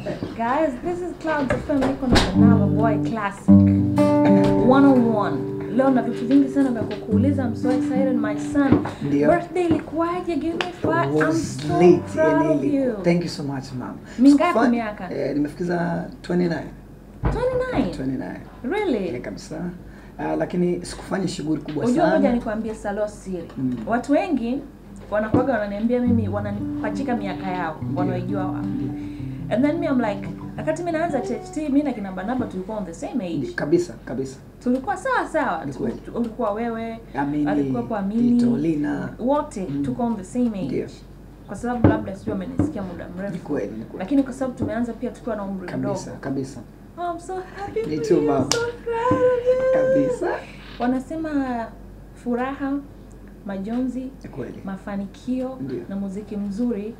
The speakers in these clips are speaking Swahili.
Guys, this is Clouds FM, niko na Banaba Boy Classic 101. Leo na vitu vingi sana vya kukuuliza. I'm so excited, my son. Birthday ilikuwaje? Give me five. I'm so proud of you. Thank you so much, mom. Mingapi miaka? Nimefikiza 29. 29. Really? Kabisa. Lakini sikufanya shughuli kubwa sana. Unajua ngoja nikwambie salo siri. Watu wengi wanakuaga wananiambia mimi wananipachika miaka yao, wanaijua wapi. And then me I'm like, wakati mimi naanza THT mimi na kina Banaba tulikuwa on the same age. Kabisa. Tulikuwa sawa. Ulikuwa wewe, alikuwa kwa Amini, Tolina, wote tuko on the same age. Ndio. Kwa sababu labda sio amenisikia muda mrefu. Ni kweli. Lakini kwa sababu tumeanza pia tukiwa na umri mdogo. Kabisa. Oh, I'm so happy for Me too, you. mom. I'm so proud of you. Kabisa. Wanasema furaha, majonzi, mafanikio na muziki mzuri,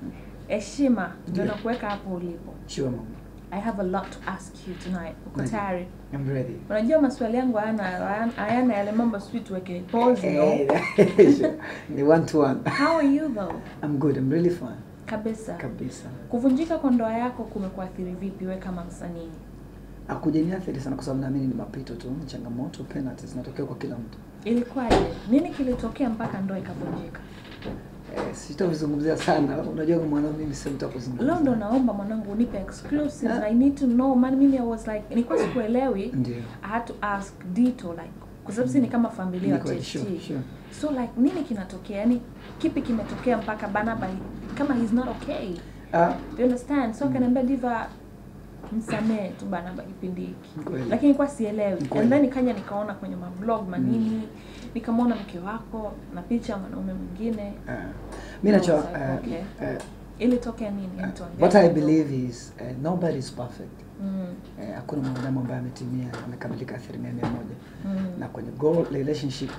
heshima ndio nakuweka hapo ulipo. Sure, mom. I have a lot to ask you tonight. Uko tayari? I'm ready. Unajua maswali yangu hayana yale mambo sweet weke pause, no? The one to one. How are you though? I'm good. I'm really fine. Kabisa. Kabisa. Kuvunjika kwa ndoa yako kumekuathiri vipi wewe kama msanii? Hakujaniathiri sana kwa sababu naamini ni mapito tu, ni changamoto, penalties zinatokea kwa kila mtu. Ilikuwaje? Nini kilitokea mpaka ndoa ikavunjika? Sitavizungumzia sana. Unajua kama mwanangu mimi sio mtu wa kuzungumza. Leo ndo naomba mwanangu unipe exclusive. I need to know. Man, mimi I was like, nilikuwa sikuelewi. I had to ask Dito like, kwa sababu si ni kama familia wa THT. Sure. So like nini kinatokea? Yani kipi kimetokea mpaka Banaba kama he's not okay? You understand? So kaniambia Diva msamee tu Banaba kipindi hiki. Lakini kwa sielewi. And then nikaona kwenye mablog manini, nikamwona mke wako na picha ya mwanaume mwingine. Mimi nacho ilitokea nini? What I believe is nobody is perfect. Hakuna mwanadamu ambaye ametimia amekamilika 100%. Na kwenye goal relationship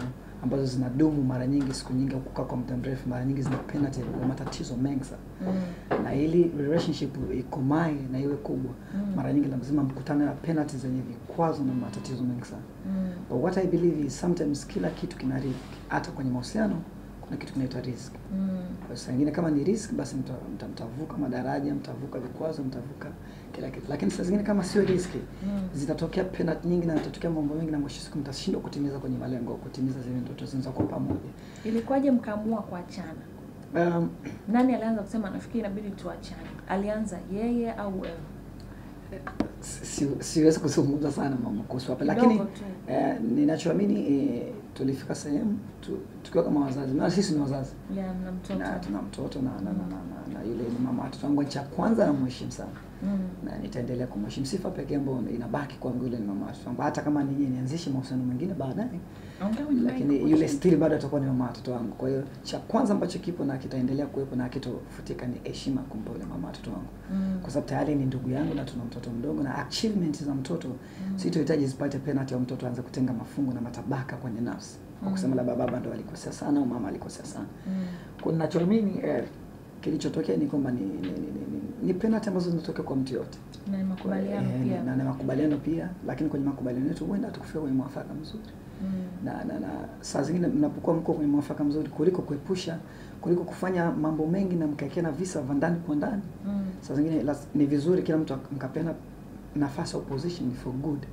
ambazo zinadumu mara nyingi siku nyingi kukaa kwa muda mrefu mara nyingi zina penalty na matatizo mengi sana. Na ili relationship ikomae na iwe kubwa mara nyingi lazima mkutane na penalty zenye vikwazo na matatizo mengi sana. But what I believe is sometimes kila kitu kina risk. Hata kwenye mahusiano kuna kitu kinaitwa risk. Kwa sababu nyingine kama ni risk basi mtavuka madaraja, mtavuka vikwazo, mtavuka kila kitu. Lakini saa zingine kama sio risk zitatokea penalty nyingi na zitatokea mambo mengi na mwisho siku mtashindwa kutimiza kwenye malengo, kutimiza zile ndoto zenu kwa pamoja. Ilikuwaje mkaamua kuachana? Nani alianza kusema nafikiri inabidi tuachane? Alianza yeye au wewe? Siwezi kuzungumza sana mama kuhusu hapa, lakini ninachoamini tulifika sehemu tukiwa kama wazazi. Na sisi ni wazazi. Na mtoto. Na tuna mtoto na yule ni mama watoto wangu cha kwanza na mheshimu sana. Na nitaendelea kumheshimu. Sifa pekee ambayo inabaki kwangu yule ni mama watoto. Hata kama nianzishe mahusiano mengine baadaye. Lakini yule still bado atakuwa ni mama watoto wangu. Kwa hiyo cha kwanza ambacho kipo na kitaendelea kuwepo na kitofutika ni heshima kumpa yule mama watoto wangu. Kwa sababu tayari ni ndugu yangu na tuna mtoto mdogo na achievements za mtoto sitohitaji zipate penalty ya mtoto aanze kutenga mafungu na matabaka kwenye nafsi. Kwa kusema labda baba ndo alikosea sana au mama alikosea sana. Kwa ninachoamini kilichotokea ni kwamba ni penalty ambazo zinatokea kwa mtu yote. Na makubaliano pia. Na makubaliano pia, lakini kwenye makubaliano yetu huenda tukufika kwenye mwafaka mzuri. Na saa zingine mnapokuwa mko kwenye mwafaka mzuri kuliko kuepusha, kuliko kufanya mambo mengi na mkaekea na visa vya ndani kwa ndani. Saa zingine ni vizuri kila mtu mkapenda nafasi au position for good.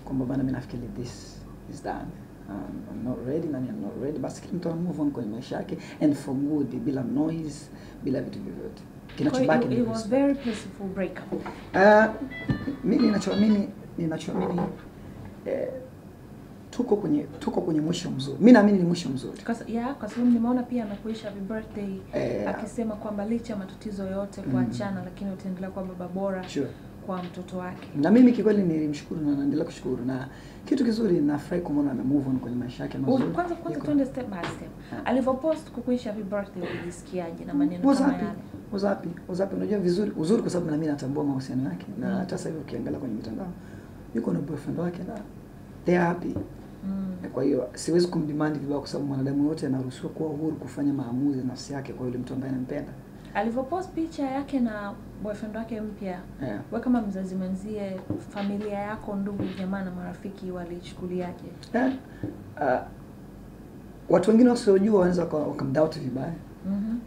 Kwamba bana mimi nafikiri this is done. I'm not ready na I'm not ready. Basi kila mtu move on kwenye maisha yake and for good, bila noise, bila vitu vyovyote. Kinachobaki ni it was very peaceful breakup. Mimi ninachoamini tuko kwenye mwisho mzuri. Mimi naamini ni mwisho mzuri. Kwa sababu nimeona pia anakuisha happy birthday akisema kwamba licha matatizo yote kuachana lakini utaendelea kuwa baba bora kwa mtoto wake. Na mimi kikweli nilimshukuru na naendelea kushukuru na kitu kizuri nafurahi kumwona ame move on kwenye maisha yake mazuri. Kwanza tuende step by step. Alivyopost kukuisha happy birthday ulijisikiaje na maneno kama yale? Uzapi unajua uzuri kwa sababu na mimi natambua mahusiano yake na hata sasa hivi ukiangalia kwenye mitandao yuko na boyfriend wake na they are happy. Kwa hiyo siwezi kumdemand vibaya kwa sababu mwanadamu yote anaruhusiwa kuwa huru kufanya maamuzi nafsi yake kwa yule mtu ambaye anampenda. Alivyopost picha yake na boyfriend wake mpya, wewe kama mzazi mwenzie, familia yako, ndugu, jamaa na marafiki walichukuliaje? Watu wengine wasiojua wanaweza wakamdoubt vibaya.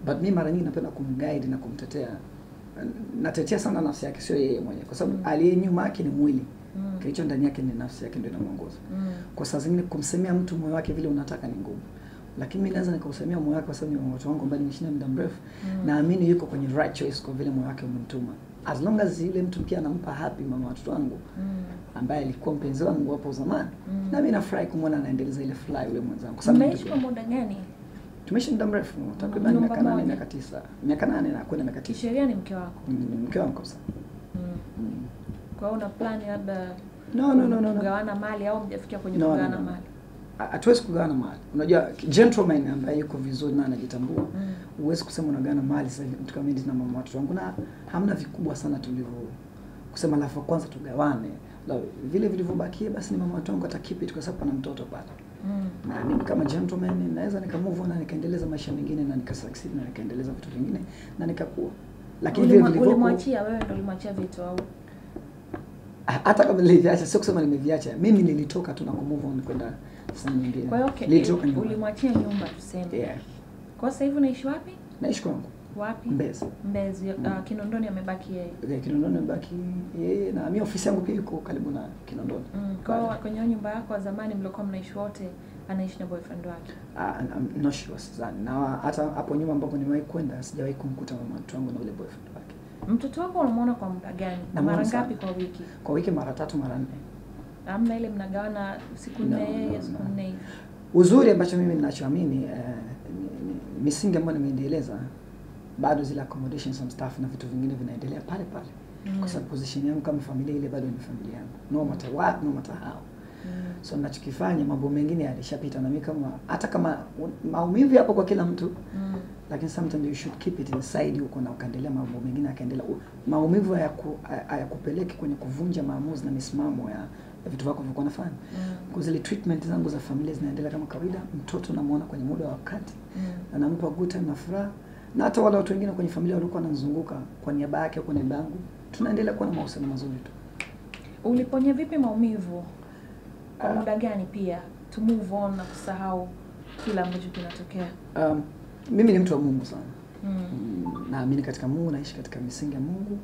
But mimi mara nyingi napenda kumguide na kumtetea natetea sana nafsi yake, sio yeye mwenyewe, kwa sababu aliye nyuma yake ni mwili. Kilicho ndani yake ni nafsi yake, ndio inamuongoza. Kwa saa zingine kumsemea mtu moyo wake vile unataka ni ngumu. Lakini mimi naweza nikausemea moyo wake kwa sababu ni watu wangu ambao nimeshinda muda mrefu. Naamini yuko kwenye right choice kwa vile moyo wake umemtuma. As long as yule mtu pia anampa happy mama watoto wangu ambaye alikuwa mpenzi wangu hapo zamani. Na mimi nafurahi kumwona anaendeleza ile fly yule mwenzangu. Kwa sababu mmeishi kwa muda gani? Tumeishi muda mrefu, takriban miaka 8 miaka 9. Miaka 8 na kwenda miaka 9. Kisheria ni mke wako? Ni mke wangu sasa. Kwa hiyo una plan labda no. kugawana mali au mjafikia kwenye kugawana mali? Hatuwezi kugawana mali. Unajua gentleman ambaye yuko vizuri na anajitambua, huwezi kusema unagawana mali sasa mtu kama mimi na mama watoto wangu, na hamna vikubwa sana tulivyo kusema alafu kwanza tugawane. Vile vilivyobakia basi ni mama watoto wangu atakeep it kwa sababu ana mtoto pale. Na mimi kama gentleman naweza nikamove on na nikaendeleza maisha mengine na nikasucceed na nikaendeleza vitu vingine na nikakua. Lakini vile vilivyo ulimwachia wewe, ndio ulimwachia vitu au hata kama niliviacha, sio kusema nimeviacha. Mimi nilitoka tu na kumove on kwenda sehemu nyingine. Kwa hiyo okay, ulimwachia nyumba tuseme. Yeah. Kwa sasa hivi unaishi wapi? Naishi kwangu. Wapi? Mbezi. Kinondoni amebaki yeye. Yeah, Kinondoni amebaki yeye na mimi ofisi yangu pia iko karibu na Kinondoni. Kwa hiyo kwenye nyumba yako ya zamani mlikuwa mnaishi wote, anaishi na boyfriend wake? I'm not sure sidhani. Na hata hapo nyuma ambapo nimewahi kwenda sijawahi kumkuta mama wangu na yule boyfriend wake. Mtoto wako unamuona kwa muda gani? Mara ngapi kwa wiki? Kwa wiki mara 3 mara 4. Hamna ile mnagawana siku 4 yeye siku 4 hivi. Uzuri ambacho mimi ninachoamini misingi ambayo nimeendeleza bado zile accommodations and stuff na vitu vingine vinaendelea pale pale. Kwa sababu position yangu kama familia ile bado ni familia yangu. No matter what, no matter how. So ninachokifanya mambo mengine yalishapita na mimi kama hata kama maumivu hapo kwa kila mtu. Lakini sometimes you should keep it inside huko na ukaendelea mambo mengine yakaendelea. Maumivu hayakupeleki kwenye kuvunja maamuzi na misimamo ya vitu vyako vilikuwa nafanya. Kwa zile treatment zangu za familia zinaendelea kama kawaida, mtoto namuona kwenye muda wa wakati. Anampa good time na furaha. Na hata wale watu wengine kwenye familia walikuwa wanazunguka kwa niaba yake au kwa niaba yangu, tunaendelea kuwa na mahusiano mazuri tu. Uliponya vipi maumivu? Kwa muda gani pia to move on na kusahau kila ambacho kinatokea? Mimi ni mtu wa Mungu sana. Naamini katika Mungu, naishi katika misingi ya Mungu.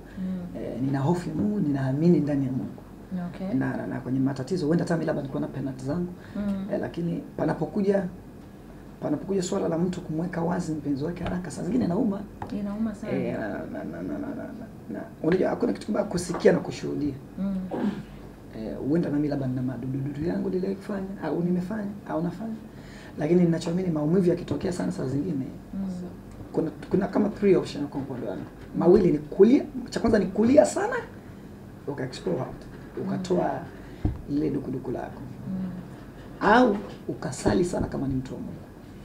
Nina hofu ya Mungu, ninaamini ndani ya Mungu. Okay. Na kwenye matatizo huenda hata mimi labda nilikuwa na penalty zangu. Lakini panapokuja swala la mtu kumweka wazi mpenzi wake haraka, saa zingine inauma sana. Unajua hakuna kitu kama kusikia na kushuhudia. Huenda na mimi labda nina madudu yangu nile kufanya au nimefanya au nafanya. Lakini ninachoamini maumivu yakitokea sana saa zingine kuna kama 3 options kwa upande wangu. Mawili ni kulia, cha kwanza ni kulia sana uka-explore out, ukatoa ile dukuduku lako. Au ukasali sana kama ni mtu wa Mungu.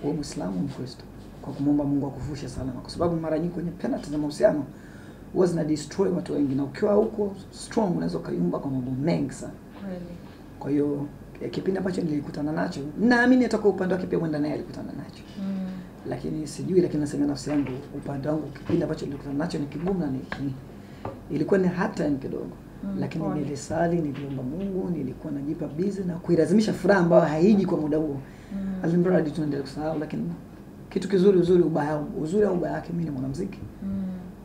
Wewe Muislamu, Mkristo, kwa kumwomba Mungu akuvushe salama, kwa sababu mara nyingi kwenye penalty za mahusiano huwa zina destroy watu wengi, na ukiwa huko strong unaweza kuyumba kwa mambo mengi sana. Kweli. Kwa hiyo kipindi ambacho nilikutana nacho, naamini hata kwa upande wake pia mwenda naye alikutana nacho. Lakini sijui, lakini nasema nafsi yangu upande wangu kipindi ambacho nilikutana nacho ni kigumu na ilikuwa ni hard time kidogo. Lakini nilisali, niliomba Mungu, nilikuwa najipa busy na kuilazimisha furaha ambayo haiji kwa muda huo. Alimradi tunaendelea kusahau, lakini kitu kizuri uzuri au ubaya wake, mimi ni mwanamuziki.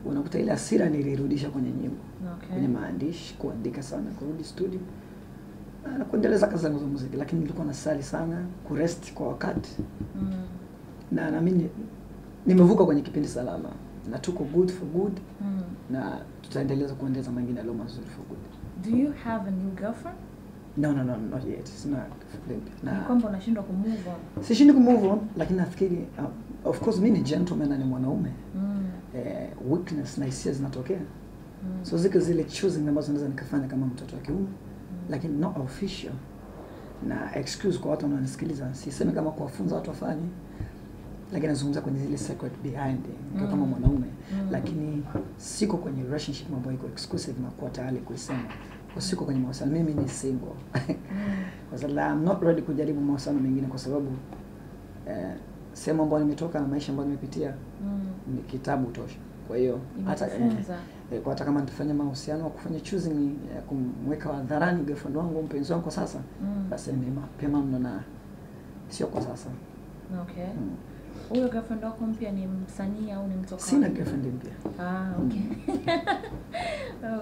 Unakuta ile hasira nilirudisha kwenye nyimbo. Kwenye maandishi, kuandika sana, kurudi studio. Na kuendeleza kazi zangu za muziki, lakini nilikuwa nasali sana, kurest kwa wakati. Na naamini nimevuka kwenye kipindi salama. Na tuko good for good. Na tutaendeleza kuendeleza mengine yale mazuri for good. Do you have a new girlfriend? No, not yet. It's not. Na kwamba unashindwa kumove on. Sishindi kumove on, lakini nafikiri of course mimi ni gentleman na ni mwanaume. Weakness na hisia zinatokea. So zile choosing ambazo naweza nikafanya kama mtoto wa kiume, lakini not official. Na excuse kwa watu wanaonisikiliza, sisemi kama kuwafunza watu wafanye, lakini nazungumza kwenye zile secret behind kama mwanaume. Lakini siko kwenye relationship ambayo iko exclusive na kuwa tayari kuisema. Kwa siko kwenye mahusiano, mimi ni single. Kwa sababu I'm not ready kujaribu mahusiano mengine, kwa sababu sehemu ambayo nimetoka na maisha ambayo nimepitia ni kitabu tosha. Kwa hiyo hata kama nitafanya mahusiano au kufanya choosing kumweka hadharani girlfriend wangu, mpenzi wangu kwa sasa, basi ni mapema mno na sio kwa sasa. Okay. Huyo girlfriend wako mpya ni msanii au ni mtoka? Sina girlfriend mpya. Okay.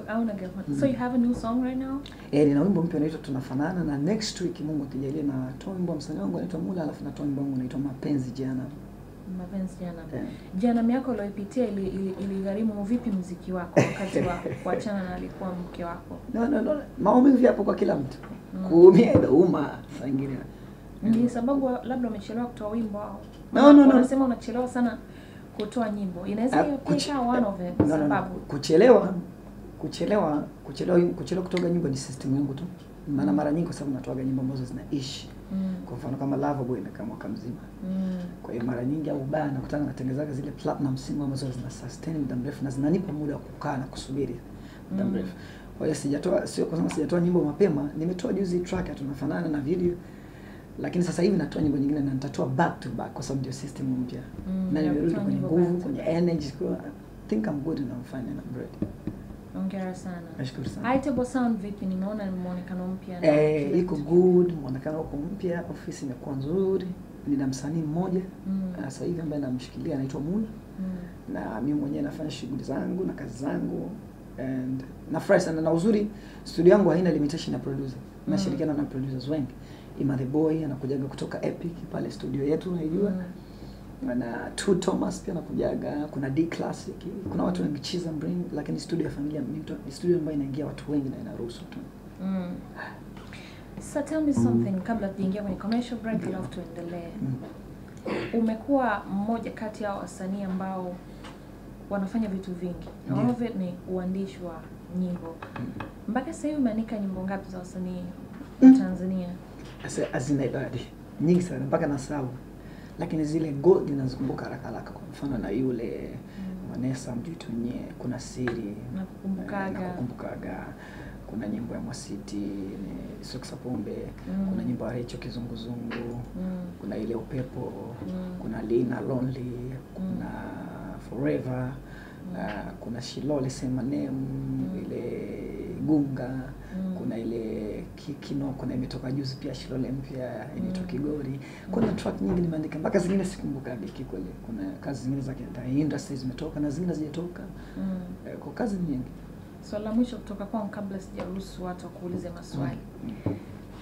Hauna girlfriend. So you have a new song right now? Nina wimbo mpya unaitwa Tunafanana, na next week Mungu akijalia na toa wimbo msanii wangu anaitwa Mula, alafu na toa wimbo wangu unaitwa Mapenzi Jana. Mapenzi Jana. Jana yako uliyopitia iligharimu vipi muziki wako wakati wa kuachana na alikuwa mke wako? No. Maumivu yapo kwa kila mtu. Kuumia inauma saa nyingine. Ni sababu labda umechelewa kutoa wimbo au? No. Unasema unachelewa sana kutoa nyimbo. Inaweza kuwa one of it sababu. Kuchelewa kutoa nyimbo ni system yangu tu. Maana mara nyingi kwa sababu natoa nyimbo ambazo zinaishi. Kwa mfano kama Lava Boy imekaa mwaka mzima. Kwa hiyo mara nyingi au bana nakutana natengenezaga zile platinum single ambazo zina sustain muda mrefu na zinanipa muda wa kukaa na kusubiri muda mrefu. Kwa hiyo sio kwa sababu sijatoa nyimbo mapema, nimetoa juzi track Tunafanana na video. Lakini sasa hivi natoa nyimbo nyingine na nitatoa back to back kwa sababu ndio system mpya. Na nimerudi kwenye nguvu, kwenye energy, kwa I think I'm good and I'm fine and I'm ready. Hongera sana. Nashukuru sana. Aitable Sound vipi? Nimeona ni muonekano mpya. Iko good, muonekano uko mpya, ofisi imekuwa nzuri. Nina msanii mmoja sasa hivi ambaye namshikilia anaitwa Mula. Na mimi mwenyewe nafanya shughuli zangu na kazi zangu and nafurahi sana, na uzuri studio yangu haina limitation ya producer. Nashirikiana na producers wengi. Ima the Boy anakujaga kutoka Epic pale studio yetu unajua. Na Two Thomas pia anakujaga, kuna D Classic, kuna watu wengi Chiza Bring, lakini studio ya familia ni studio ambayo inaingia watu wengi na inaruhusu tu. So tell me something kabla tuingie kwenye commercial break alafu tuendelee. Umekuwa mmoja kati ya wasanii ambao wanafanya vitu vingi. All of it ni uandishi wa nyimbo. Mpaka sasa hivi umeandika nyimbo ngapi za wasanii wa Tanzania? Azina idadi nyingi sana mpaka nasahau, lakini zile gold ninazikumbuka haraka kwa mfano na yule Vanessa Mjitunye, kuna Siri nakumbukaga, kuna nyimbo ya Mwasiti Soksa Pombe, kuna nyimbo ya Recho Kizunguzungu, kuna ile Upepo, kuna Lina Lonely, kuna Forever, kuna Shilole Sema Name, ile Gunga, kuna ile Kikino, kuna imetoka juzi pia Shilole mpya inaitwa Kigori. Kuna track nyingi nimeandika mpaka zingine sikumbukaga kikweli. Kuna kazi zingine za industry zimetoka na zingine hazijatoka. Kwa kazi nyingi. Swali la mwisho kutoka kwangu kabla sijaruhusu watu kuulize maswali.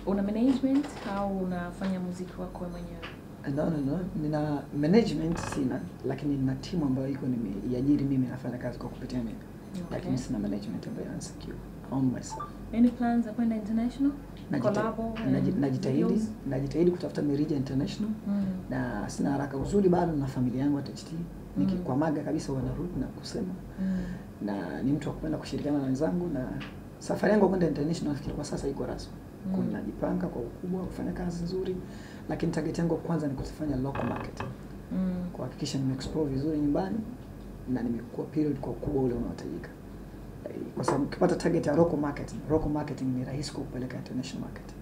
Una management au unafanya muziki wako wewe mwenyewe? No. Nina management sina, lakini nina timu ambayo iko nimeiajiri mimi nafanya kazi kwa kupitia mimi. Lakini sina management ambayo insecure on myself. Any plans za kwenda international? Najitahidi kutafuta mirija international. Na sina haraka, uzuri bado na familia yangu at HT. Nikikwamaga kabisa wanarudi na kusema. Na ni mtu wa kupenda kushirikiana na wenzangu, na safari yangu kwenda international nafikiri kwa sasa iko rasmi. Kuna jipanga kwa ukubwa kufanya kazi nzuri, lakini target yangu kwanza ni kufanya local marketing. Kuhakikisha nimeexplore vizuri nyumbani na nimekuwa period kwa ukubwa ule unaotajika. Kwa sababu ukipata target ya local marketing ni rahisi kupeleka international market.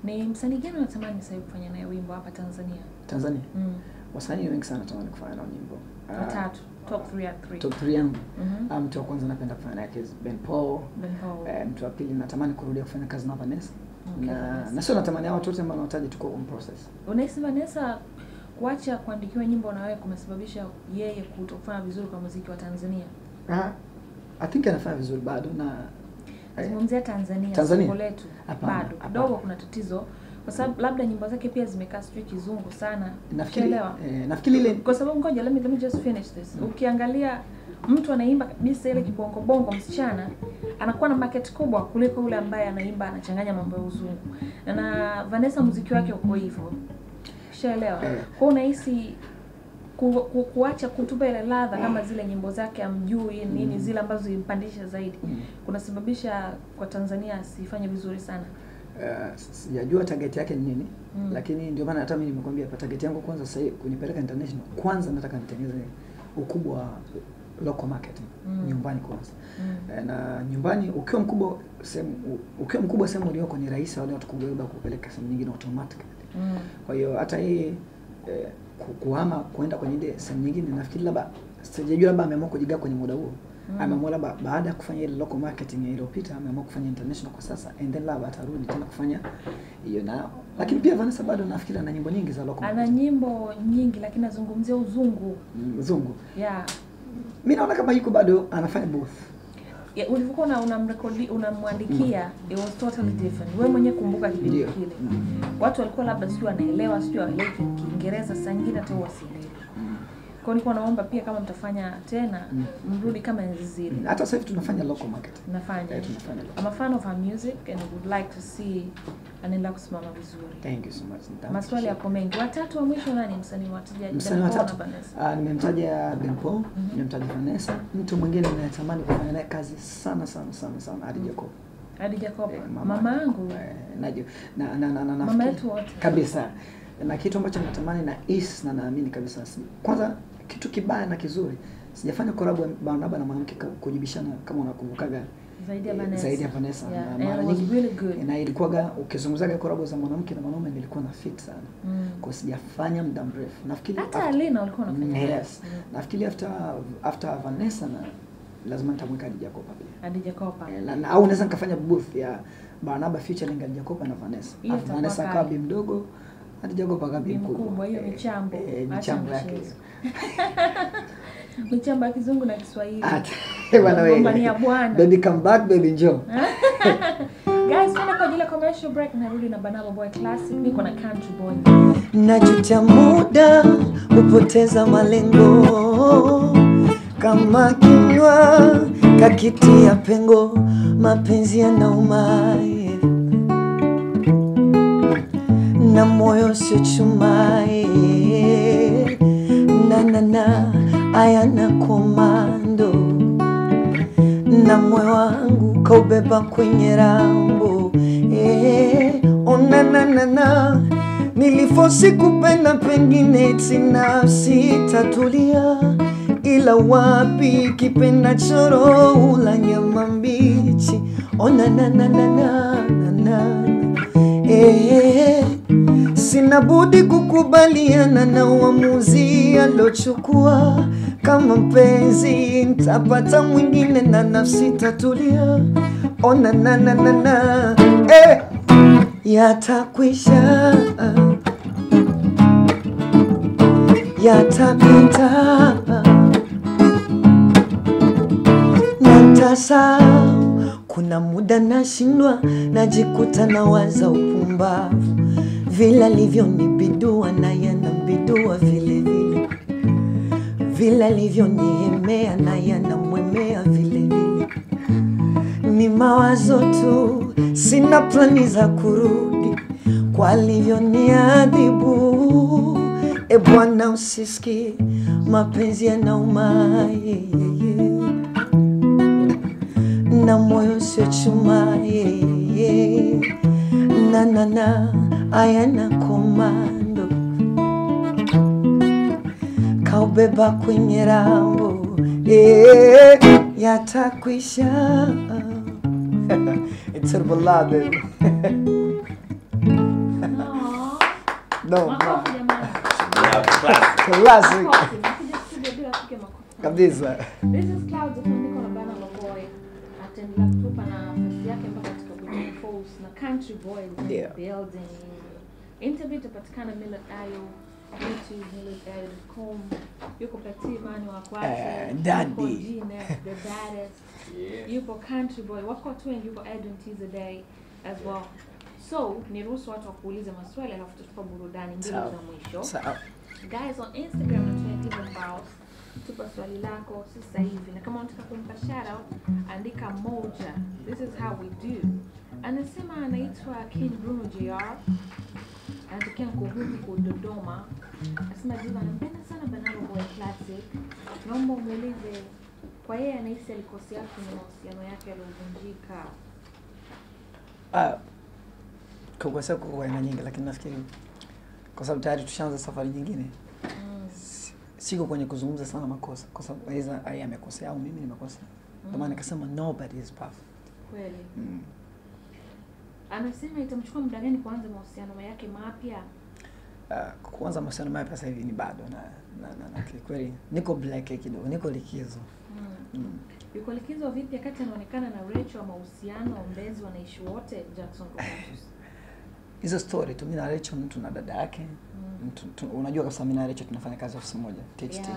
Ni msanii gani unatamani sasa kufanya naye wimbo hapa Tanzania? Wasanii wengi sana natamani kufanya nao nyimbo. Watatu, top 3. Top 3 yangu. Mtu wa kwanza napenda kufanya naye Ben Paul. Mtu wa pili natamani kurudia kufanya kazi na Vanessa. Na sio natamani hao wote ambao wanahitaji tuko on process. Unahisi Vanessa kuacha kuandikiwa nyimbo na wewe kumesababisha yeye kutofanya vizuri kwa muziki wa Tanzania? I think anafanya vizuri bado, na zungumzia Tanzania. Soko letu bado kidogo kuna tatizo kwa sababu labda nyimbo zake pia zimekaa street kizungu sana. Nafikiri ile kwa sababu ngoja let me just finish this. Ukiangalia mtu anaimba kabisa ile kibongo bongo msichana anakuwa na market kubwa kuliko yule ambaye anaimba anachanganya mambo ya uzungu. Na Vanessa muziki wake uko hivyo. Ushaelewa? Kwa unahisi kuacha kutupa ile ladha kama zile nyimbo zake amjui nini zile ambazo zimpandisha zaidi kunasababisha kwa Tanzania asifanye vizuri sana? Sijajua target yake ni nini, lakini ndio maana hata mimi nimekwambia target yangu kwanza sasa kunipeleka international. Kwanza nataka nitengeneze ukubwa wa local marketing nyumbani kwanza. Na nyumbani ukiwa mkubwa sehemu ulioko ni rahisi wale watu kubeba kupeleka sehemu nyingine automatically. Kwa hiyo hata yeye kuhama kwenda kwenye ile sehemu nyingine nafikiri labda sijajua labda ameamua kujigaa kwenye muda huo. Ameamua baada ya kufanya ile local marketing iliyopita ameamua kufanya international kwa sasa, and then labda atarudi tena kufanya hiyo na. Lakini pia Vanessa bado nafikiri ana nyimbo nyingi za local. Ana nyimbo nyingi lakini nazungumzia uzungu. Uzungu. Yeah. Mimi naona kama yuko bado anafanya both. Yeah, ulivyokuwa unamrekodi unamwandikia it was totally different. Wewe mwenyewe kumbuka kipindi kile. Watu walikuwa labda sio wanaelewa, sio waelewi Kiingereza, saa nyingine hata wasielewi. Kwa nilikuwa naomba pia kama mtafanya tena mrudi kama zile. Hata sasa hivi tunafanya local market. Tunafanya. I'm a fan of her music and I would like to see anaendelea kusimama vizuri. Thank you so much. Maswali yako mengi. Watatu wa mwisho nani msanii watajaji? Msanii watatu. Nimemtaja Benpo, nimemtaja Vanessa. Mtu mwingine ninayetamani kufanya naye kazi sana Adi Jacob. Adi Jacob. Mama yangu. Na mama yetu wote. Kabisa. Na kitu ambacho natamani na na naamini kabisa. Kwanza kitu kibaya na kizuri, sijafanya collab ya Barnaba na mwanamke kujibishana kama unakumbukaga zaidi ya Vanessa. Yeah, na mara nyingi really good. Na ilikuwaga ukizungumzaga collab za mwanamke na mwanaume nilikuwa na fit sana. Kwa sijafanya muda mrefu. Nafikiri hata Alina ulikuwa unafanya. Yes. Nafikiri after Vanessa na lazima nitamweka Adi Jacob pia. Adi Jacob. Na au unaweza nikafanya booth ya Barnaba featuring Adi Jacob na Vanessa. Vanessa kabi mdogo, Adi Jacob akabi mkubwa. Hiyo michambo. Michambo yake. Michambo ya Kizungu na Kiswahili. Bwana wewe. Baby come back, baby njoo. Guys, tuna kwa ajili ya commercial break na rudi na Banaba Boy Classic. Niko na Country Boy. Najuta muda upoteza malengo, kama kinywa kakitia pengo, mapenzi yanauma na moyo sio chuma, na ayana komando, na moyo wangu kaubeba kwenye rambo. Ona na nilifosi kupenda, pengine sinafsi tatulia, ila wapi kipenda choro ula nyama mbichi. Ona na sina budi kukubaliana na uamuzi alochukua. Kama mpenzi nitapata mwingine na nafsi tatulia. Ona na yatakwisha, yatapita, natasahau. Kuna muda nashindwa, najikuta nawaza upumbavu, vile alivyonibidua na yanambidua vile vile, vile alivyonihemea na yanamwemea vile vile. Ni mawazo tu, sina plani za kurudi kwa alivyoniadhibu. Bwana usisikie, mapenzi yanauma, na moyo sio chuma, na ayana komando, kaubeba kwenye rambo. Yatakwisha. It's a ballad, baby. No, classic. Kabisa. This is Clouds of Nicola Banaba Boy. Ataendelea kutupa na nafasi yake mpaka katika Burkina Faso na Country Boy building. Interview itapatikana Millard Ayo, YouTube millardayo.com. Yuko Platimani wa kwake. Daddy. The baddest. Yuko Country Boy. Wako watu wengi, yuko Edwin Teaser Day as well. So, niruhusu watu wakuulize maswali alafu tutupa burudani mbili za mwisho. Guys, on Instagram na Twitter Files, tupa swali lako sasa hivi. Na kama unataka kumpa shout out, andika moja. This is how we do. Anasema anaitwa King Bruno JR. Anatokea Nkohumu kwa Dodoma. Anasema diva anampenda sana Banaba Boy Classic. Naomba umuulize kwa yeye anahisi alikosea kwenye mahusiano yake yaliyovunjika. Kwa sababu kwa aina nyingi, lakini nafikiri kwa sababu tayari tushaanza safari nyingine. Siko kwenye kuzungumza sana makosa, kwa sababu aidha yeye amekosea au mimi nimekosea. Ndio maana nikasema nobody is perfect. Kweli. Anasema itamchukua muda gani kuanza mahusiano yake mapya? Kuanza mahusiano mapya sasa hivi ni bado na kweli niko black kidogo, niko likizo. Yuko likizo vipi wakati anaonekana na Rachel wa mahusiano Mbezi wanaishi wote Jackson Roberts? Hizo story tu mimi na Rachel mtu na dada yake. Unajua kabisa mimi na Rachel tunafanya kazi ofisi moja, THT.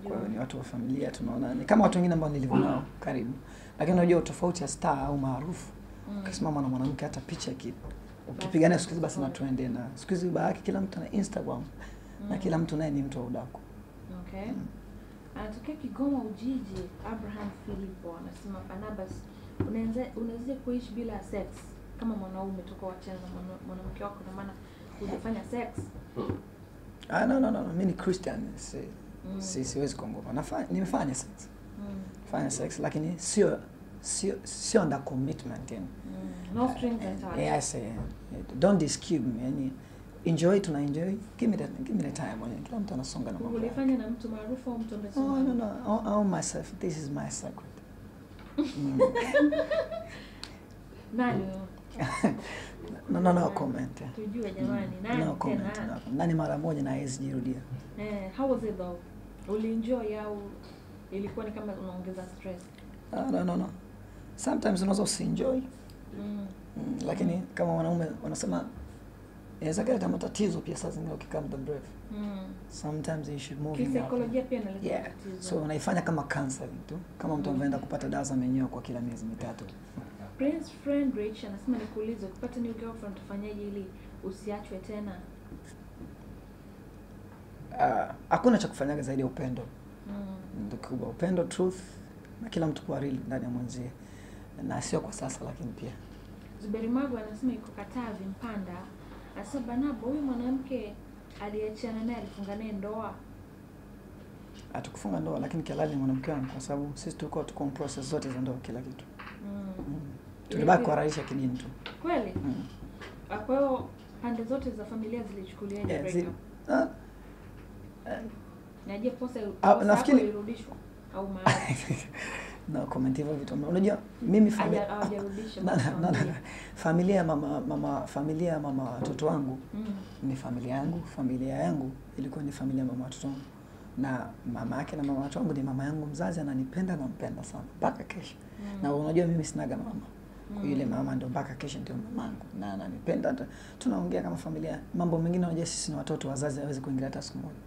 Kwa hiyo ni watu wa familia tunaona. Ni kama watu wengine ambao nilivyo nao karibu. Lakini unajua tofauti ya star au maarufu. Ukisimama na mwanamke hata picha ukipigana siku hizi basi na tuende na siku hizi baadhi kila mtu ana Instagram na kila mtu naye ni mtu wa udaku. Okay. Anatokea Kigoma Ujiji, Abraham Philipo anasema Barnabas unaweza kuishi bila sex kama mwanaume toka wachana na mwanamke wako na maana hujafanya sex? No, mimi ni Christian. Siwezi kuongopa. Nimefanya sex. Fanya sex lakini sio under commitment yani. No strings attached. Yes, don't discube me yani. Enjoy, enjoy. Give me the time. Kila mtu anasonga na mambo. Ulifanya na mtu maarufu au mtu ambaye No. Myself. This is my secret. Nani? No comment. Tujue jamani, nani? No comment. Nani mara moja na haiwezi jirudia. How was it though? Ulienjoy au ilikuwa ni kama unaongeza stress? No. Sometimes unaweza usienjoy. Lakini kama wanaume wanasema inaweza kuleta matatizo pia saa zingine ukikaa muda mrefu. Sometimes you should move. Kisaikolojia pia inaleta matatizo. So unaifanya kama counseling tu, kama mtu anaenda kupata dawa za minyoo kwa kila miezi mitatu. Prince Friend Rich anasema nikuulize ukipata new girlfriend utafanyaje ili usiachwe tena? Hakuna cha kufanyaga zaidi ya upendo. Ndio kubwa upendo, truth na kila mtu kwa real ndani ya mwenzie. Na sio kwa sasa lakini pia. Zuberi Magu anasema yuko Katavi Mpanda. Anasema Barnaba huyu mwanamke aliachana naye alifunga naye ndoa. Hatukufunga ndoa lakini kihalali mwanamke wangu kwa sababu sisi tulikuwa tuko process zote za ndoa kila kitu. Tulibaki kuharakisha kidini tu. Kweli? Kwa hiyo pande zote za familia zilichukuliaje breakup? Naje posa ilirudishwa au maana? Na comment hivyo vitu. Unajua mimi familia ya mama watoto wangu ni familia yangu, familia yangu ilikuwa ni familia mama watoto wangu. Na mama yake na mama watoto wangu ni mama yangu mzazi ananipenda na mpenda sana mpaka kesho. Na unajua mimi sinaga mama. Kwa yule mama ndio mpaka kesho ndio mamangu na ananipenda tunaongea kama familia. Mambo mengine unajua sisi ni watoto wazazi hawezi kuingilia hata siku moja.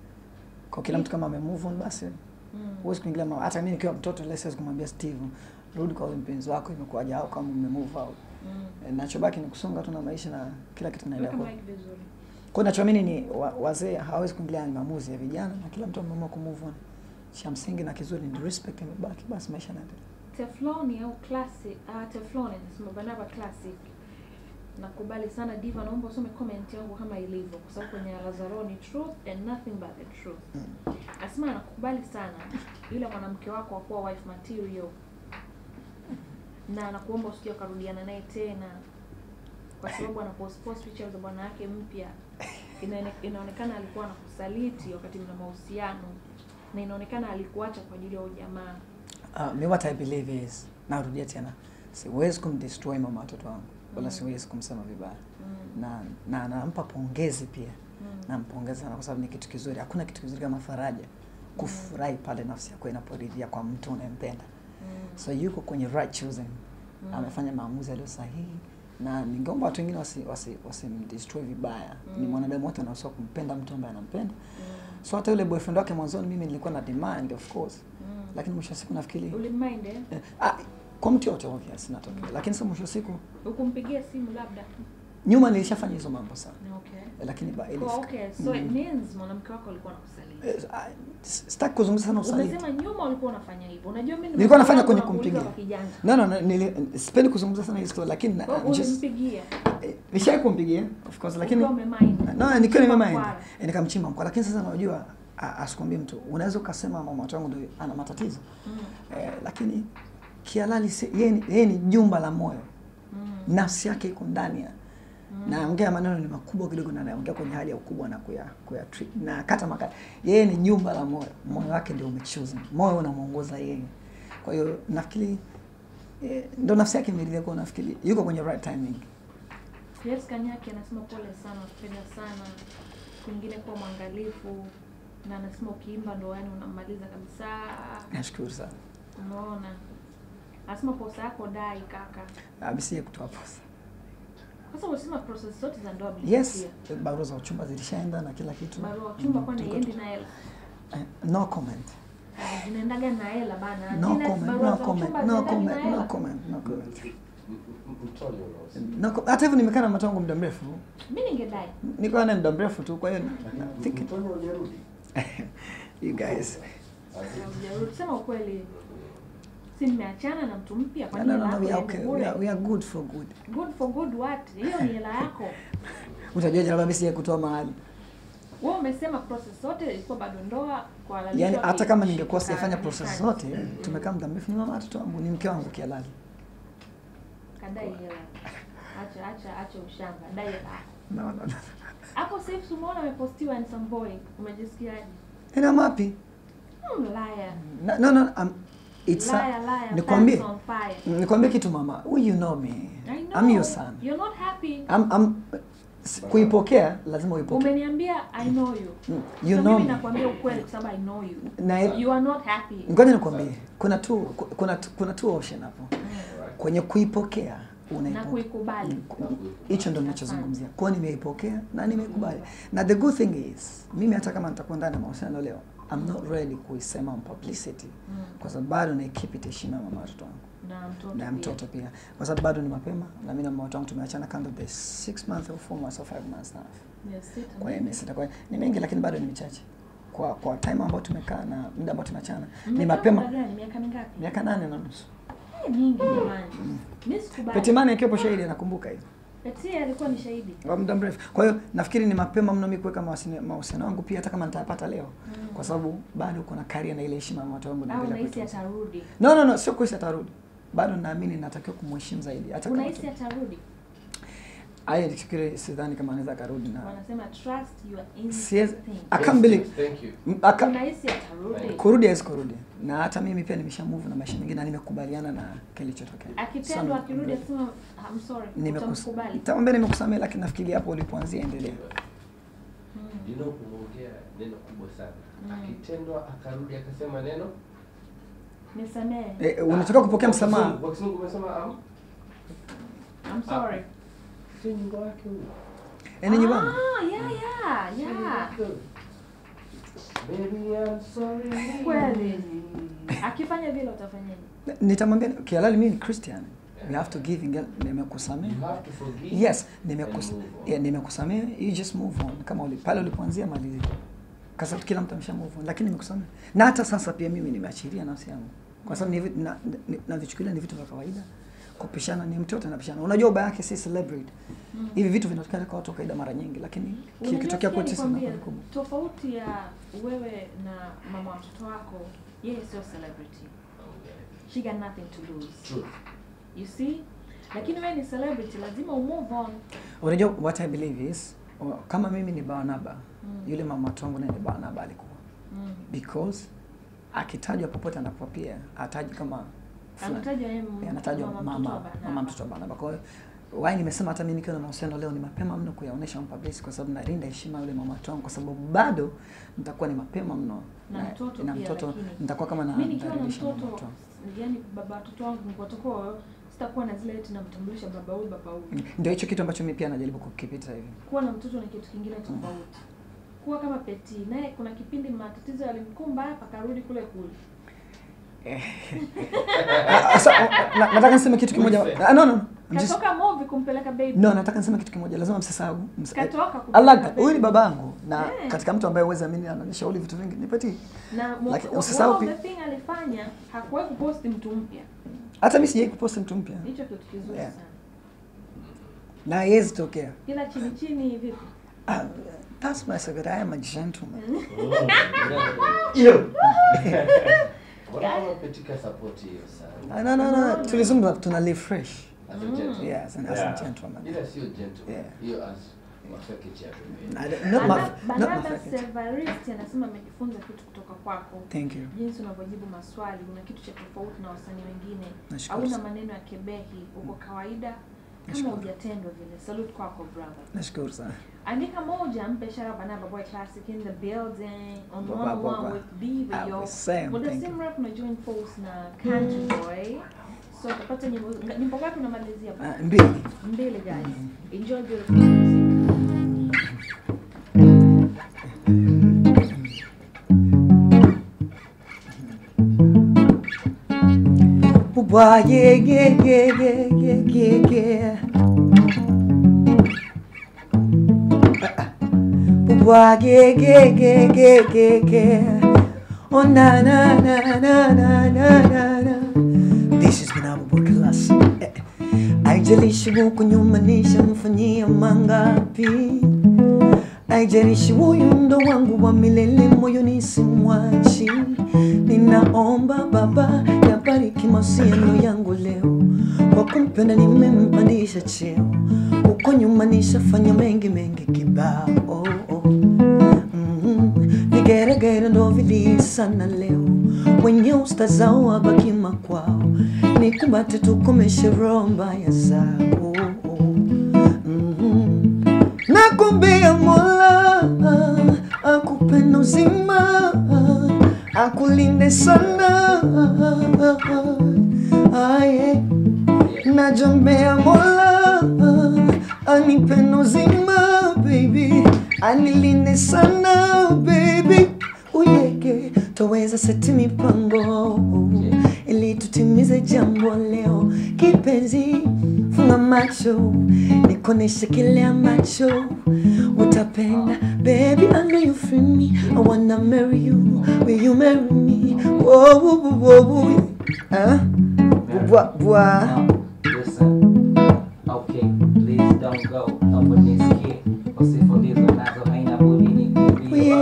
Kwa kila mtu kama amemove on basi huwezi kuingilia mama. Hata mimi nikiwa mtoto leo siwezi kumwambia Steve rudi kwa mpenzi wako imekuaje au kama umemove out. Nachobaki ni kusonga tu na maisha na kila kitu kinaendelea kwa. Kwa nachoamini ni wazee hawezi kuingilia maamuzi ya vijana na kila mtu ameamua kumove on. Cha msingi na kizuri ni respect imebaki basi maisha yanaendelea. Tefloni au classic, Tefloni nasema Barnaba classic. Nakubali sana Diva, naomba usome comment yangu kama ilivyo kwa sababu kwenye Lazaroni truth and nothing but the truth. Asma nakubali sana yule mwanamke wako akuwa wife material. Na nakuomba usije ukarudiana naye tena kwa sababu anapost pictures za bwana yake mpya. Inaonekana alikuwa anakusaliti wakati mna mahusiano na inaonekana alikuacha kwa ajili ya ujamaa. Me what I believe is narudia tena siwezi kumdestroy mama watoto wangu wala siwezi kumsema vibaya. Na nampa pongezi pia. Nampongeza sana kwa sababu ni kitu kizuri. Hakuna kitu kizuri kama faraja. Kufurahi pale nafsi yako inaporidhia kwa mtu unayempenda. So yuko kwenye right choosing. Amefanya maamuzi yaliyo sahihi na ningeomba watu wengine wasimdestroy vibaya. Ni mwanadamu wote anaweza kumpenda mtu ambaye anampenda. So hata yule boyfriend wake mwanzoni mimi nilikuwa na demand of course. Lakini mwisho wa siku nafikiri ulimind kwa mtu yote obvious natokea. Lakini sasa mwisho wa siku ukumpigia simu labda. Nyuma nilishafanya hizo mambo sana. Okay. Lakini so it means mwanamke wako alikuwa anakusaliti. Sitaki kuzungumza sana usaliti. Unasema nyuma ulikuwa unafanya hivyo. Unajua mimi nilikuwa nafanya kwenye kumpigia. No, sipendi kuzungumza sana hizo lakini nilimpigia. Nishawahi kumpigia of course lakini no nikiwa nimemind. Nikamchimba mko lakini sasa unajua asikwambie mtu unaweza ukasema mama wangu ndio ana matatizo. Lakini kihalali yeye ni jumba la moyo. Nafsi yake iko ndani ya naongea maneno ni makubwa kidogo na naongea kwenye hali ya ukubwa na kuya treat na kata makata. Yeye ni nyumba la moyo. Moyo wake ndio umechoose. Moyo unamuongoza yeye. Kwa hiyo nafikiri ndio nafsi yake imeridhia kwa nafikiri yuko kwenye right timing. Yes Kanyaki anasema pole sana, napenda sana. Kwingine kwa mwangalifu na anasema ukiimba ndo yani unamaliza kabisa. Nashukuru sana. Unaona. Asema posa yako dai kaka. Abisi kutoa posa. Sasa unasema process zote za ndoa bila. Yes, barua za uchumba zilishaenda na kila kitu. Barua uchumba kwani iendi na hela? No comment. Zinaendaga na hela bana. No comment. Hata hivyo nimekaa na matango muda mrefu. Mimi ningedai. Niko na muda mrefu tu kwa hiyo think you guys. Sema ukweli. Si nimeachana na mtu mpya kwa nini? No, we are good for good. Good for good what? Hiyo ni hela yako. Utajua labda mimi si kutoa mahali. Wewe umesema process zote ilikuwa bado ndoa kwa halali. Yaani hata kama ningekuwa sifanya process zote, tumekaa muda mrefu ni mama watoto wangu, ni mke wangu kihalali. Kadai hela. Acha ushamba. Dai hela. No. Hapo sasa hivi umeona amepostiwa handsome boy. Umejisikiaje? Ina mapi? Liar. No, it's liar. Nikwambie kitu mama. You know me. I'm your son. You're not happy. I'm kuipokea lazima uipokee. Umeniambia I know you. You know. Mimi nakwambia ukweli kwa sababu I know you. You are not happy. Ngoja nikwambie. Kuna two option hapo. Kwenye kuipokea na kuikubali. Hicho ndio ninachozungumzia. Kwa nimeipokea na nimeikubali. Na the good thing is, mimi hata kama nitakuwa ndani ya mahusiano leo, I'm not ready kuisema on publicity. Kwa sababu bado na keep it heshima mama watoto wangu. Na mtoto pia. Kwa sababu bado ni mapema na mimi na mama wangu tumeachana kando the 6 months or 4 months or 5 months now. Yes, kwa hiyo sitakuwa ni mengi lakini bado ni michache. Kwa time ambayo tumekaa na muda ambao tumeachana ni mapema. Miaka mingapi? Miaka 8 na nusu. Mingi jamani. Mimi sikubali. Petimani akiwepo shahidi anakumbuka hizo. Peti alikuwa ni shahidi. Kwa muda mrefu. Kwa hiyo nafikiri ni mapema mno mimi kuweka mahusiano wangu pia hata kama nitayapata leo. Kwa sababu bado kuna career na ile heshima ya watu wangu naendelea kuitunza. Au atarudi? No, sio kuhisi atarudi. Bado naamini natakiwa kumheshimu zaidi hata kama. Unahisi atarudi? Nafikiri sidhani kama anaweza karudi na. Wanasema trust your instinct. I can't believe. Thank you. Unahisi atarudi? Kurudi hawezi kurudi. Na hata mimi pia nimesha move na maisha mengine na nimekubaliana na kilichotokea. Akitendwa akirudi asema I'm sorry. Nitakubali. Nitamwambia nimekusamehe lakini nafikiri hapo ulipoanzia endelea. You know kuongea neno kubwa sana. Akitendwa akarudi akasema neno nisamehe. Unataka kupokea msamaha. Kwa Kisungu umesema I'm sorry. Si nyumba yake huyo. Nyumbani. Yeah. Baby I'm sorry. Kweli. Akifanya vile utafanyaje? Nitamwambia kihalali mimi ni Christian. We have to give nimekusamehe. You have to forgive. Yes, nimekusamehe. You just move on. Kama pale ulipoanzia malizi. Kwa sababu kila mtu amesha move on lakini nimekusamehe. Na hata sasa pia mimi nimeachilia nafsi yangu. Kwa sababu na vichukulia ni vitu vya kawaida. Kupishana ni mtoto anapishana. Unajua baba yake si celebrate. Hivi vitu vinatokea kwa watu wa kawaida mara nyingi lakini kikitokea kwa sisi ni kubwa. Tofauti ya wewe na mama wa mtoto wako, yeye sio celebrity. She got nothing to lose. True. You see? Lakini wewe ni celebrity, lazima move on. Unajua what I believe is kama mimi ni Barnaba, yule mama wangu naye ni Barnaba alikuwa. Because akitajwa popote anapopia, ataji kama anatajwa mama mtoto wa Barnaba. Kwa hiyo why nimesema hata mimi nikiwa na mahusiano leo ni mapema mno kuyaonesha public kwa sababu nalinda heshima yule mama wangu kwa sababu bado nitakuwa ni mapema mno na mtoto nitakuwa kama na mtoto. Yaani baba watoto wangu nikotokoa sitakuwa na zile eti namtambulisha baba huyu. Ndio hicho kitu ambacho mimi pia najaribu kukipita hivi. Kuwa na mtoto ni kitu kingine tofauti. Kuwa kama Peti naye kuna kipindi matatizo yalimkumba hapa karudi kule. Nataka niseme kitu kimoja. No. Katoka movie kumpeleka baby. No, nataka niseme kitu kimoja. Lazima msisahau. Katoka kupeleka. Huyu ni babangu na katika mtu ambaye uweza amini ananishauri vitu vingi. Ni Peti. Na usisahau pia thing alifanya hakuwahi kupost mtu mpya. Hata mimi sijai kupost mtu mpya. Hicho kitu kizuri sana. Na yezi tokea. Ila chini vipi? That's my secret. I am a gentleman. Wala petika support hiyo sana. No. Tulizungumza tuna live fresh. As a gentleman. Yes, and as a gentleman. Ila sio gentleman. Hiyo as mafaki chako. Barnaba Severist anasema amejifunza kitu kutoka kwako. Thank you. Jinsi unavyojibu maswali, una kitu cha tofauti na wasanii wengine. Hauna maneno ya kebehi, uko kawaida. Kama hujatendwa vile. Salute kwako brother. Nashukuru sana. Andika moja mpe shara Barnaba Boy Classic in the building on one with B with your. For the same rap na join force na Country Boy. So utapata nyimbo ngapi unamalizia? Mbili guys. Enjoy beautiful music. Boy, yeah. Boy, yeah. Oh, na. This has been our book class. Haijalishi huku nyuma nishamfanyia mangapi, haijalishi huyu ndo wangu wa milele, moyoni simwachi. Ninaomba Baba yabariki mahusiano yangu leo, kwa kumpenda nimempandisha cheo, huko nyuma nishafanya mengi kibao. Vigeregere ndo vili sana leo, wenye ustazao wabaki makwao, nikumbate tukomeshe roho mbaya zao. Nakumbia Mola akupenda uzima, akulinde sana. Aye, najombea Mola anipenda uzima, baby, anilinde sana, baby. Uyeke toweza seti mipango ili tutimize jambo leo. Kipenzi, funga macho nikoneshe kile ambacho utapenda, baby. I know you feel me, I wanna marry you. Will you marry me? Whoa. Listen, okay, please don't go. Open this kid. Usifulizo nazo haina budi ni kulia.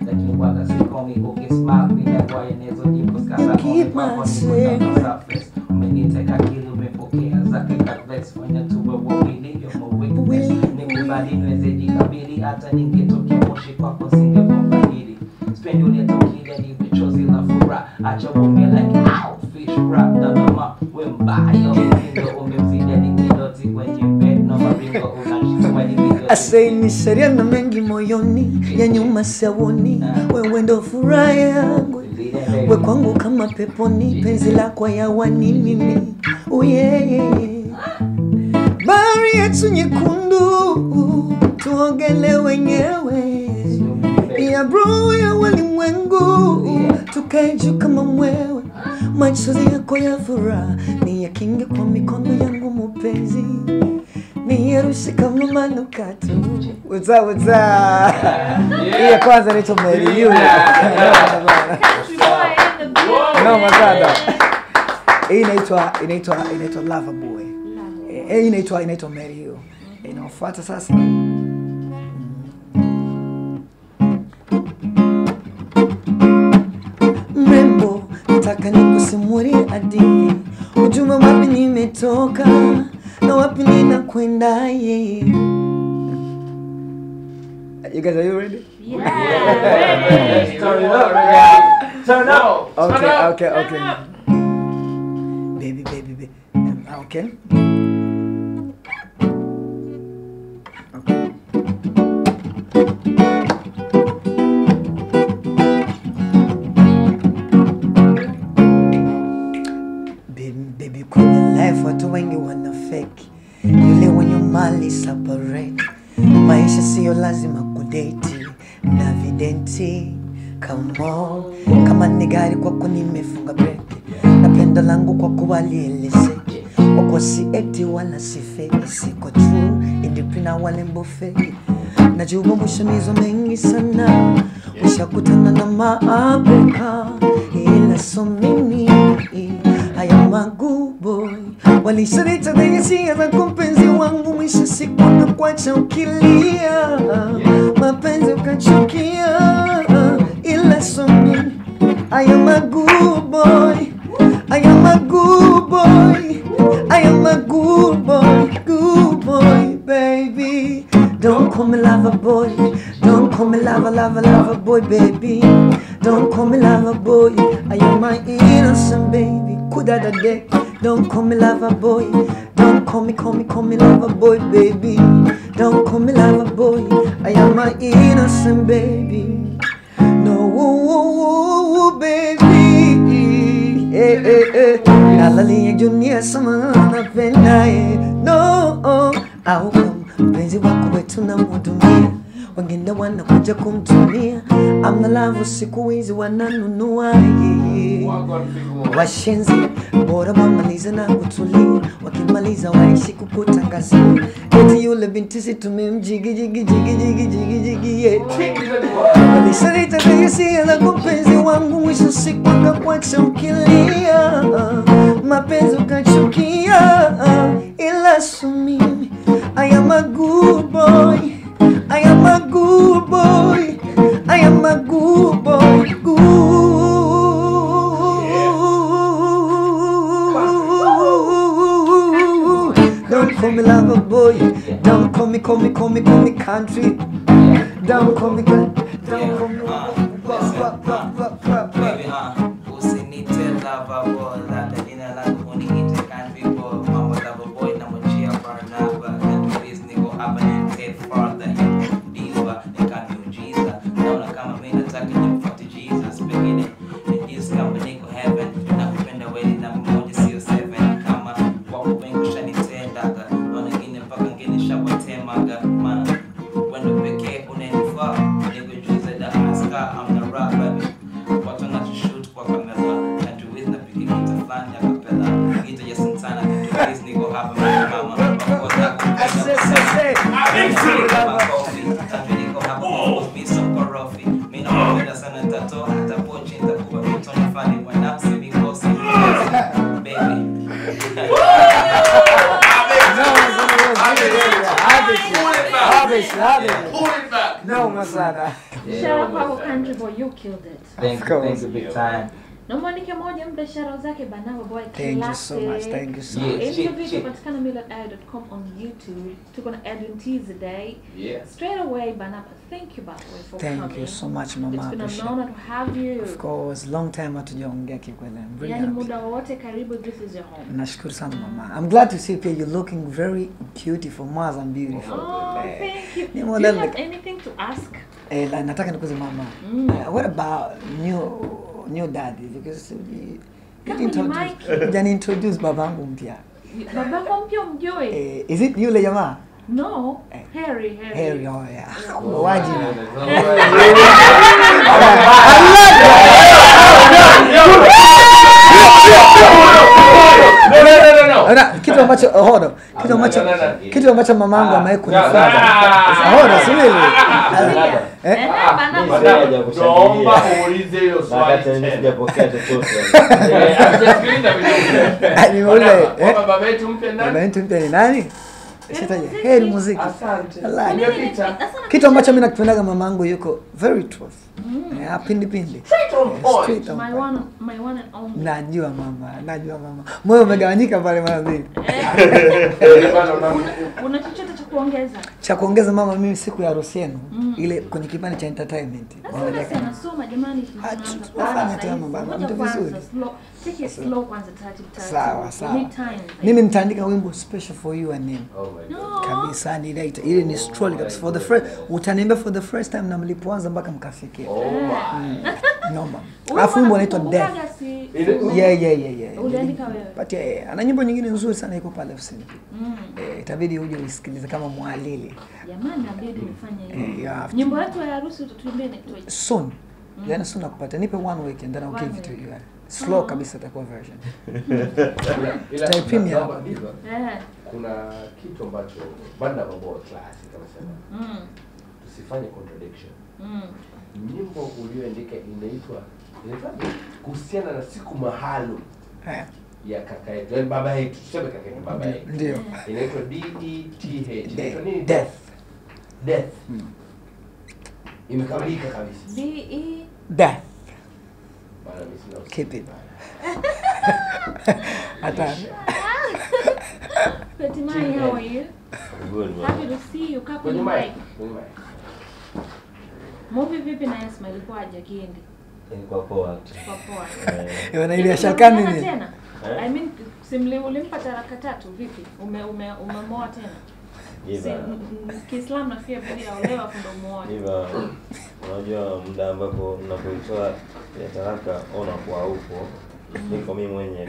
Lakini waga sikomi ukismile bila kwa enezo jipo skasa komi kwa surface. Umeniteka akili umepokea zake complex fanya tuwe wawili yo weakness. Nikubali nweze jikabili hata ningetokea moshi kwako singekumbadili. Spend your little kid and if you chose la fura. Acha wumia like ow fish wrap na mama wembayo. Ndio umemzidi nikidoti kwenye bed no maringo unashitwa ni video. Asei ni sheria na mengi moyoni, ya nyuma siawoni. Wewe ndo furaha yangu, we kwangu kama peponi, penzi lako yawani mimi. Bahari yetu nyekundu tuogele wenyewe, ya bro ya walimwengu tukae juu kama mwewe. Machozi yako ya furaha ni ya kinge kwa mikono yangu mupenzi, ni yerushi kama manukato. What's up? Hii ya kwanza ni Mary You. No mazada. Hii inaitwa Lover Boy. Hii inaitwa Mary You. Inafuata sasa. Mrembo, nataka nikusimulie hadithi, ujumbe wapi nimetoka na wapi ninakwenda. You guys, are you ready? Yeah. Turn it up. Turn up. Okay. Baby. Okay. Baby, kwenye life watu wengi wana fake, yule wenye mali separate. Maisha sio lazima kudate na videnti. Come on, kama ni gari kwako nimefunga breki, na pendo langu kwako walielezeki. Wako si eti wala si fake, siko true indipina wale mbofeki. Najua mwisho nizo mengi sana, ushakutana na maabreka, ila so mimi I am a good boy. Walisharita dengisia na kumpenzi wangu, mwisho siku na kuacha ukilia, mapenzi ukachukia, ila so mimi I am a good boy. I am a good boy. I am a good boy, baby. Don't call me lover boy. Don't call me lover boy, baby. Don't call me lover boy. I am my innocent baby. Kudada deck. Don't call me lover boy. Don't call me lover boy, baby. Don't call me lover boy. I am my innocent baby. No, baby. Halalia dunia sama napendaye. No, au mpenzi wako wetu na mhudumia. Wengine wanakuja kumtumia. Amna love siku hizi wananunua. Washenzi bora wamaliza na kutulia. Wakimaliza waishi kukutangazia. Eti yule binti si tumemjigi jigi jigi jigi jigi jigi walisalita kayasiya na kupenzi wangu. Mwisho siku akakuacha ukilia. Mapenzi ukachukia. Ila sumimi I am a good boy, I am a good boy, I am a good boy, good. Don't call me lover boy, don't call me country. Don't call me country, don't call me baby, usinite lover boy, labda jina langu uniite country boy. Mama lover boy na mchia Barnaba. Countries niko hapa ni take further. Diva, nika miujiza. Naona kama mimi nataka nimfuate Jesus. Pengine in this company niko heaven. Nakupenda wewe na mmoja sio 7. Kama wako wengi ushanitendaga. Naona ngine mpaka ngine shawatemaga. Maana wendo pekee unanifaa. Niko juice da aska I'm the rap baby. Watu wanachoshoot kwa kamera. Countries na piga kita fulani ya kapela. Kita ya Santana. Countries niko hapa mama. Kwa sababu No, Masada. Shout out Country Boy, you killed it. Thank you big time. Naomba moja mbeshara zake Banaba Boy. Thank you so much. Thank you so much. Interview patikana millardayo.com on YouTube. Tuko na Edwin T today. Yeah. Straight away Banaba, thank you by the way for coming. Thank you so much, Mama. It's been an honor to have you. Of course, long time hatujaongea kikweli. I'm really Yani happy. muda wote karibu, this is your home. Nashukuru sana Mama. I'm glad to see you. You're looking very beautiful. Maz and beautiful. Oh, thank you. Ni Do model you have like- anything to ask? Nataka nikuze Mama. What about new daddy? Because Kama ni Mike. Jani introduce babangu mpya. Babako mpya umjui? Is it yule jamaa? No. Harry. Harry, oh yeah. Waji na. Kitu ambacho kitu ambacho mamangu amewahi kunifunza. Hoda subiri. Naomba uulize hilo swali. Sijapokea chochote. Nimeuliza Baba yetu mpya nani? baba yetu mpya ni nani? Shitaje Heri muziki. Asante. Allah. Kitu ambacho mimi nakipendaga mamangu yuko very truth. Pindi. Straight on point. Straight on My point. one and only. Najua mama. Moyo umegawanyika pale mara mbili. Una chochote cha kuongeza? Cha kuongeza mama, mimi siku ya harusi yenu ile kwenye kipande cha entertainment. Sasa nasoma jamani, tunafanya tu mambo mtu vizuri. Take it slow kwanza taratibu. Sawa. Need time. Mimi nitaandika wimbo special for you and him. Oh my God. No. Kabisa ni later. Ile ni stroll kabisa for the first utaniambia for the first time na mlipoanza mpaka mkafikia. Oh my. Naomba. Alafu wimbo unaitwa Death. Yeah. Uliandika wewe? But ana nyimbo nyingine nzuri sana iko pale ofisini. Itabidi uje usikilize kama mwalili. Jamani, inabidi nifanye you hivyo. have to. Nyimbo yetu ya harusi utatuimbia inaitwaje? Soon. Yani soon nakupata. Nipe 1 week and then I'll give it to you. Slow kabisa itakuwa version. Tutaipimia hapa. Kuna kitu ambacho banda mambo classic anasema. Tusifanye contradiction. Nyimbo uliyoandika inaitwa kuhusiana na siku maalum ya kaka yetu, yani baba yetu, tuseme kaka yetu baba yetu. Ndio. Inaitwa DETH. Inaitwa nini? Death. Imekamilika kabisa. Death. Bana mimi sina. Keep it. Hata. Fatimai, how are you? Good. Happy to see you. Kapo Kwenye ni mic. mic. Kwenye mic. Movie vipi na Esma ilikuwaje Kindi? Ilikuwa poa tu. Kwa poa. Wana ile shakani ni. Tena? I mean ulimpa taraka tatu vipi? Umemoa tena? Kiislamu nafia pia olewa ndo muoe. Hivyo unajua muda ambapo unapoitoa ya talaka unakuwa huko niko mimi mwenyewe.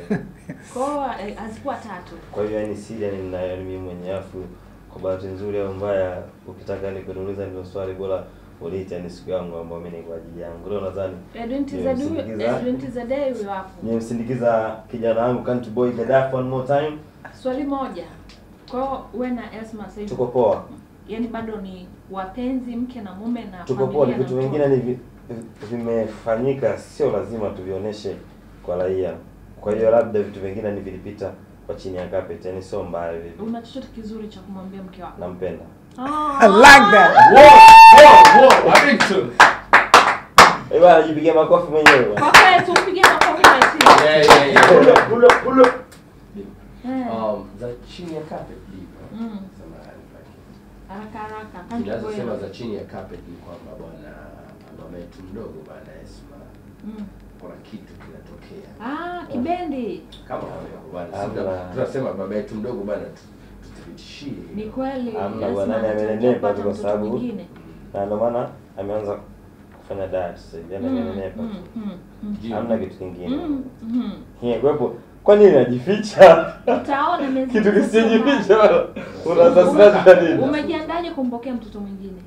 Kwa hazikuwa tatu. Kwa hiyo yani siri yani ninayo mimi mwenyewe, afu kwa bahati nzuri au mbaya ukitaka nikuuliza ndio swali bora uliita ni siku yangu ambayo mimi ni kwa ajili yangu. Leo nadhani Edwin Zadei huyo hapo. Nimsindikiza kijana wangu Country Boy Gaddafi one more time. Swali moja. Kwa wewe na Esma sasa hivi Tuko poa. Yaani bado ni wapenzi mke na mume na tuko poa. Vitu vingine ni vimefanyika, sio lazima tuvioneshe kwa raia. Kwa hiyo labda vitu vingine ni vilipita kwa chini ya carpet, yani sio mbaya hivi. Una chochote kizuri cha kumwambia mke wako? Nampenda. I like that. Whoa, I think so. Bwana jipigie makofi mwenyewe. Kwa kweli tupige makofi na chini. Yeah. Pull up. Za chini ya carpet ndipo. Haraka. Tunaweza sema za chini ya carpet ni kwamba bwana mama yetu mdogo bwana Esma. Kuna kitu kinatokea. Kibendi. Kama bwana tunasema baba yetu mdogo bwana tuthibitishie. Ni kweli. Amna bwana amenenepa tu kwa sababu na ndio maana ameanza kufanya diet sasa hivi, amenenepa. Hamna kitu kingine. Kwa hivyo kwa nini unajificha? Utaona mezi. Kitu kisijificha. Unasasa nini? Umejiandaje kumpokea mtoto mwingine?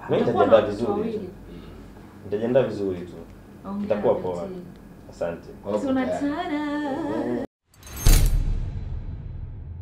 Mimi nitajiandaa vizuri. Nitajiandaa vizuri tu. Itakuwa poa. Asante. Tunatana.